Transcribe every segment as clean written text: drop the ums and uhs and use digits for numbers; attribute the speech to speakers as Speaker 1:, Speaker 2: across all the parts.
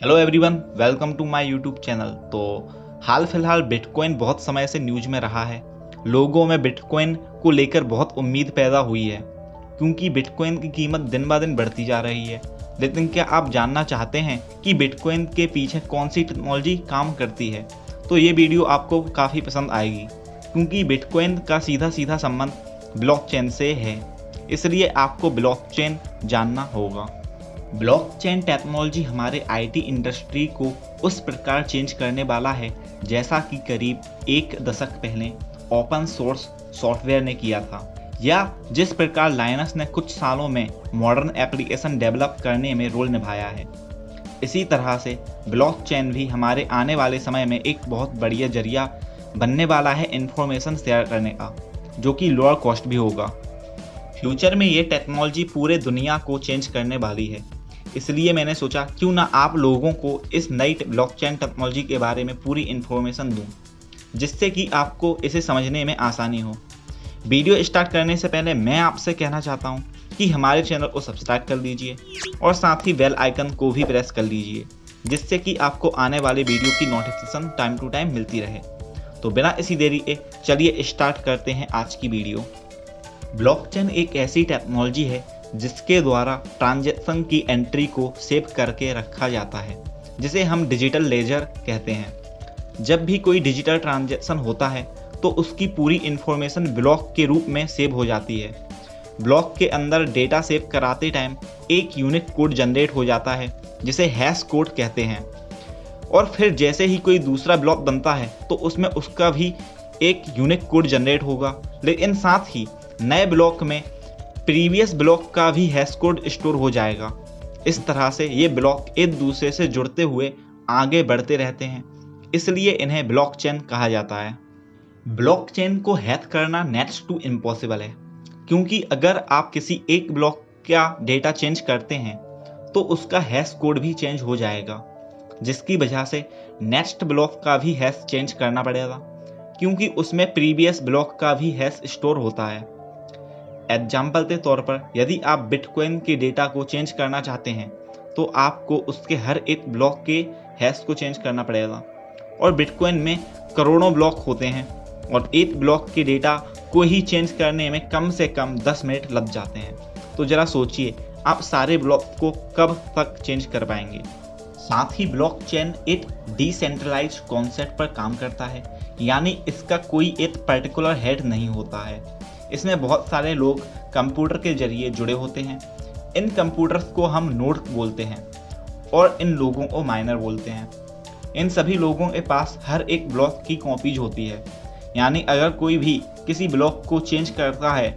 Speaker 1: Hello everyone, welcome to my YouTube channel. तो हाल फिलहाल बिटकॉइन बहुत समय से न्यूज में रहा है। लोगों में बिटकॉइन को लेकर बहुत उम्मीद पैदा हुई है क्योंकि बिटकॉइन की कीमत दिन ब दिन बढ़ती जा रही है। लेकिन क्या आप जानना चाहते हैं कि बिटकॉइन के पीछे कौन सी टेक्नोलॉजी काम करती है? तो ये वीडियो आपको काफ़ी पसंद आएगी क्योंकि बिटकॉइन का सीधा सीधा संबंध ब्लॉकचेन से है, इसलिए आपको ब्लॉकचेन जानना होगा। ब्लॉकचेन टेक्नोलॉजी हमारे आईटी इंडस्ट्री को उस प्रकार चेंज करने वाला है जैसा कि करीब एक दशक पहले ओपन सोर्स सॉफ्टवेयर ने किया था, या जिस प्रकार लाइनक्स ने कुछ सालों में मॉडर्न एप्लीकेशन डेवलप करने में रोल निभाया है। इसी तरह से ब्लॉकचेन भी हमारे आने वाले समय में एक बहुत बढ़िया जरिया बनने वाला है इंफॉर्मेशन शेयर करने का, जो कि लोअर कॉस्ट भी होगा। फ्यूचर में ये टेक्नोलॉजी पूरे दुनिया को चेंज करने वाली है, इसलिए मैंने सोचा क्यों ना आप लोगों को इस नई ब्लॉकचेन टेक्नोलॉजी के बारे में पूरी इन्फॉर्मेशन दूं, जिससे कि आपको इसे समझने में आसानी हो। वीडियो स्टार्ट करने से पहले मैं आपसे कहना चाहता हूं कि हमारे चैनल को सब्सक्राइब कर लीजिए और साथ ही बेल आइकन को भी प्रेस कर लीजिए, जिससे कि आपको आने वाले वीडियो की नोटिफिकेशन टाइम टू टाइम मिलती रहे। तो बिना इसी देरी के चलिए स्टार्ट करते हैं आज की वीडियो। ब्लॉकचेन एक ऐसी टेक्नोलॉजी है जिसके द्वारा ट्रांजैक्शन की एंट्री को सेव करके रखा जाता है, जिसे हम डिजिटल लेजर कहते हैं। जब भी कोई डिजिटल ट्रांजैक्शन होता है तो उसकी पूरी इन्फॉर्मेशन ब्लॉक के रूप में सेव हो जाती है। ब्लॉक के अंदर डेटा सेव कराते टाइम एक यूनिक कोड जनरेट हो जाता है, जिसे हैश कोड कहते हैं। और फिर जैसे ही कोई दूसरा ब्लॉक बनता है तो उसमें उसका भी एक यूनिक कोड जनरेट होगा, लेकिन साथ ही नए ब्लॉक में प्रीवियस ब्लॉक का भी हैश कोड स्टोर हो जाएगा। इस तरह से ये ब्लॉक एक दूसरे से जुड़ते हुए आगे बढ़ते रहते हैं, इसलिए इन्हें ब्लॉकचेन कहा जाता है। ब्लॉकचेन को हैक करना नेक्स्ट टू इम्पॉसिबल है, क्योंकि अगर आप किसी एक ब्लॉक का डेटा चेंज करते हैं तो उसका हैश कोड भी चेंज हो जाएगा, जिसकी वजह से नेक्स्ट ब्लॉक का भी हैश चेंज करना पड़ेगा, क्योंकि उसमें प्रीवियस ब्लॉक का भी हैश स्टोर होता है। एग्जाम्पल के तौर पर यदि आप बिटकॉइन के डेटा को चेंज करना चाहते हैं तो आपको उसके हर एक ब्लॉक के हैश को चेंज करना पड़ेगा, और बिटकॉइन में करोड़ों ब्लॉक होते हैं और एक ब्लॉक के डेटा को ही चेंज करने में कम से कम 10 मिनट लग जाते हैं। तो ज़रा सोचिए, आप सारे ब्लॉक को कब तक चेंज कर पाएंगे। साथ ही ब्लॉकचेन एक डिसेंट्रलाइज्ड कॉन्सेप्ट पर काम करता है, यानी इसका कोई एक पर्टिकुलर हेड नहीं होता है। इसमें बहुत सारे लोग कंप्यूटर के जरिए जुड़े होते हैं। इन कंप्यूटर्स को हम नोड बोलते हैं और इन लोगों को माइनर बोलते हैं। इन सभी लोगों के पास हर एक ब्लॉक की कॉपीज होती है, यानी अगर कोई भी किसी ब्लॉक को चेंज करता है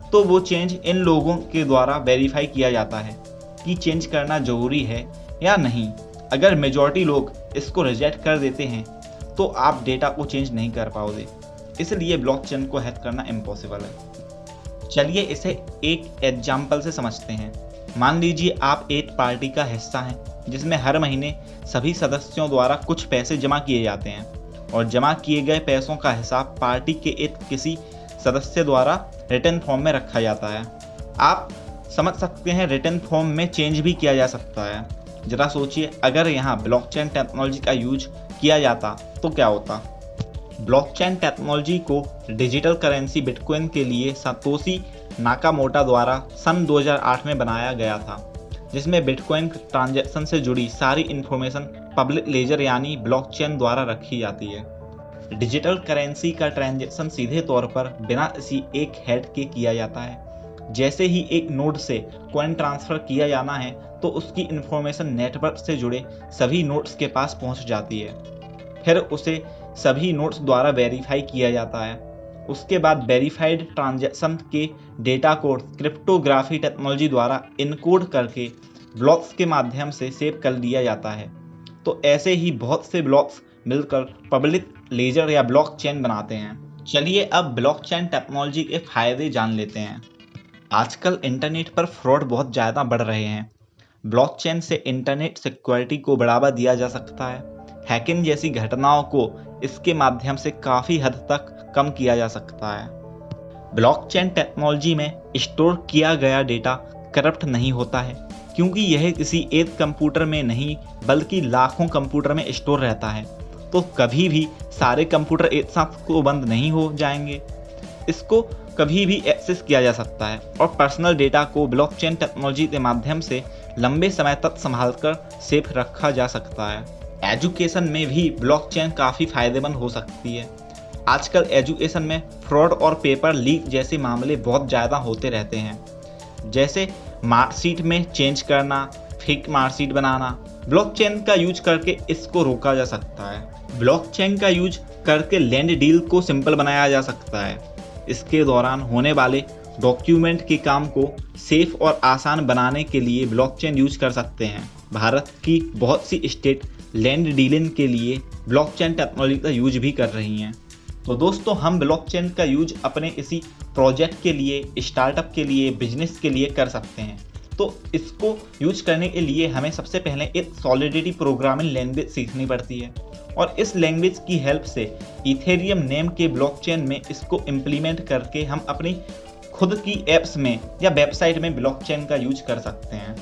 Speaker 1: तो वो चेंज इन लोगों के द्वारा वेरीफाई किया जाता है कि चेंज करना ज़रूरी है या नहीं। अगर मेजॉरिटी लोग इसको रिजेक्ट कर देते हैं तो आप डेटा को चेंज नहीं कर पाओगे, इसलिए ब्लॉकचेन को हैक करना इम्पॉसिबल है। चलिए इसे एक एग्जाम्पल से समझते हैं। मान लीजिए आप एक पार्टी का हिस्सा हैं जिसमें हर महीने सभी सदस्यों द्वारा कुछ पैसे जमा किए जाते हैं, और जमा किए गए पैसों का हिसाब पार्टी के एक किसी सदस्य द्वारा रिटर्न फॉर्म में रखा जाता है। आप समझ सकते हैं रिटर्न फॉर्म में चेंज भी किया जा सकता है। जरा सोचिए, अगर यहाँ ब्लॉकचेन टेक्नोलॉजी का यूज किया जाता तो क्या होता। ब्लॉकचेन टेक्नोलॉजी को डिजिटल करेंसी बिटकॉइन के लिए सातोशी नाकामोटो द्वारा सन 2008 में बनाया गया था, जिसमें बिटकॉइन ट्रांजैक्शन से जुड़ी सारी इन्फॉर्मेशन पब्लिक लेजर यानी ब्लॉकचेन द्वारा रखी जाती है। डिजिटल करेंसी का ट्रांजैक्शन सीधे तौर पर बिना किसी एक हेड के किया जाता है। जैसे ही एक नोड से कॉइन ट्रांसफ़र किया जाना है तो उसकी इन्फॉर्मेशन नेटवर्क से जुड़े सभी नोड्स के पास पहुंच जाती है। फिर उसे सभी नोड्स द्वारा वेरीफाई किया जाता है। उसके बाद वेरीफाइड ट्रांजैक्शन के डेटा को क्रिप्टोग्राफी टेक्नोलॉजी द्वारा इनकोड करके ब्लॉक्स के माध्यम से सेव कर लिया जाता है। तो ऐसे ही बहुत से ब्लॉक्स मिलकर पब्लिक लेजर या ब्लॉकचेन बनाते हैं। चलिए अब ब्लॉकचेन टेक्नोलॉजी के फायदे जान लेते हैं। आजकल इंटरनेट पर फ्रॉड बहुत ज़्यादा बढ़ रहे हैं। ब्लॉकचेन से इंटरनेट सिक्योरिटी को बढ़ावा दिया जा सकता है। हैकिंग जैसी घटनाओं को इसके माध्यम से काफ़ी हद तक कम किया जा सकता है। ब्लॉकचेन टेक्नोलॉजी में स्टोर किया गया डेटा करप्ट नहीं होता है, क्योंकि यह किसी एक कंप्यूटर में नहीं बल्कि लाखों कंप्यूटर में स्टोर रहता है, तो कभी भी सारे कंप्यूटर एक साथ को बंद नहीं हो जाएंगे। इसको कभी भी एक्सेस किया जा सकता है और पर्सनल डेटा को ब्लॉकचेन टेक्नोलॉजी के माध्यम से लंबे समय तक संभाल कर सेफ रखा जा सकता है। एजुकेशन में भी ब्लॉकचेन काफ़ी फायदेमंद हो सकती है। आजकल एजुकेशन में फ्रॉड और पेपर लीक जैसे मामले बहुत ज़्यादा होते रहते हैं, जैसे मार्कशीट में चेंज करना, फेक मार्कशीट बनाना। ब्लॉकचेन का यूज करके इसको रोका जा सकता है। ब्लॉकचेन का यूज करके लैंड डील को सिंपल बनाया जा सकता है। इसके दौरान होने वाले डॉक्यूमेंट के काम को सेफ और आसान बनाने के लिए ब्लॉकचेन यूज कर सकते हैं। भारत की बहुत सी स्टेट लैंड डीलिंग के लिए ब्लॉकचेन टेक्नोलॉजी का यूज भी कर रही हैं। तो दोस्तों, हम ब्लॉकचेन का यूज अपने इसी प्रोजेक्ट के लिए, स्टार्टअप के लिए, बिजनेस के लिए कर सकते हैं। तो इसको यूज करने के लिए हमें सबसे पहले एक सॉलिडिटी प्रोग्रामिंग लैंग्वेज सीखनी पड़ती है और इस लैंग्वेज की हेल्प से इथेरियम नेम के ब्लॉकचेन में इसको इम्प्लीमेंट करके हम अपनी खुद की एप्स में या वेबसाइट में ब्लॉकचेन का यूज कर सकते हैं।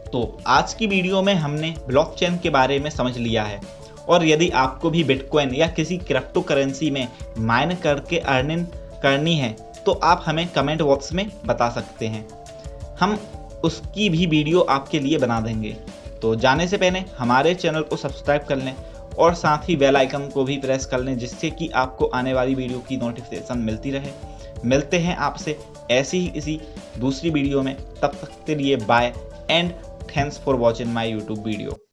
Speaker 1: तो आज की वीडियो में हमने ब्लॉकचेन के बारे में समझ लिया है और यदि आपको भी बिटकॉइन या किसी क्रिप्टो करेंसी में माइन करके अर्निंग करनी है तो आप हमें कमेंट बॉक्स में बता सकते हैं, हम उसकी भी वीडियो आपके लिए बना देंगे। तो जाने से पहले हमारे चैनल को सब्सक्राइब कर लें और साथ ही बेल आइकन को भी प्रेस कर लें, जिससे कि आपको आने वाली वीडियो की नोटिफिकेशन मिलती रहे। मिलते हैं आपसे ऐसी ही किसी दूसरी वीडियो में, तब तक के लिए bye and thanks for watching my YouTube video.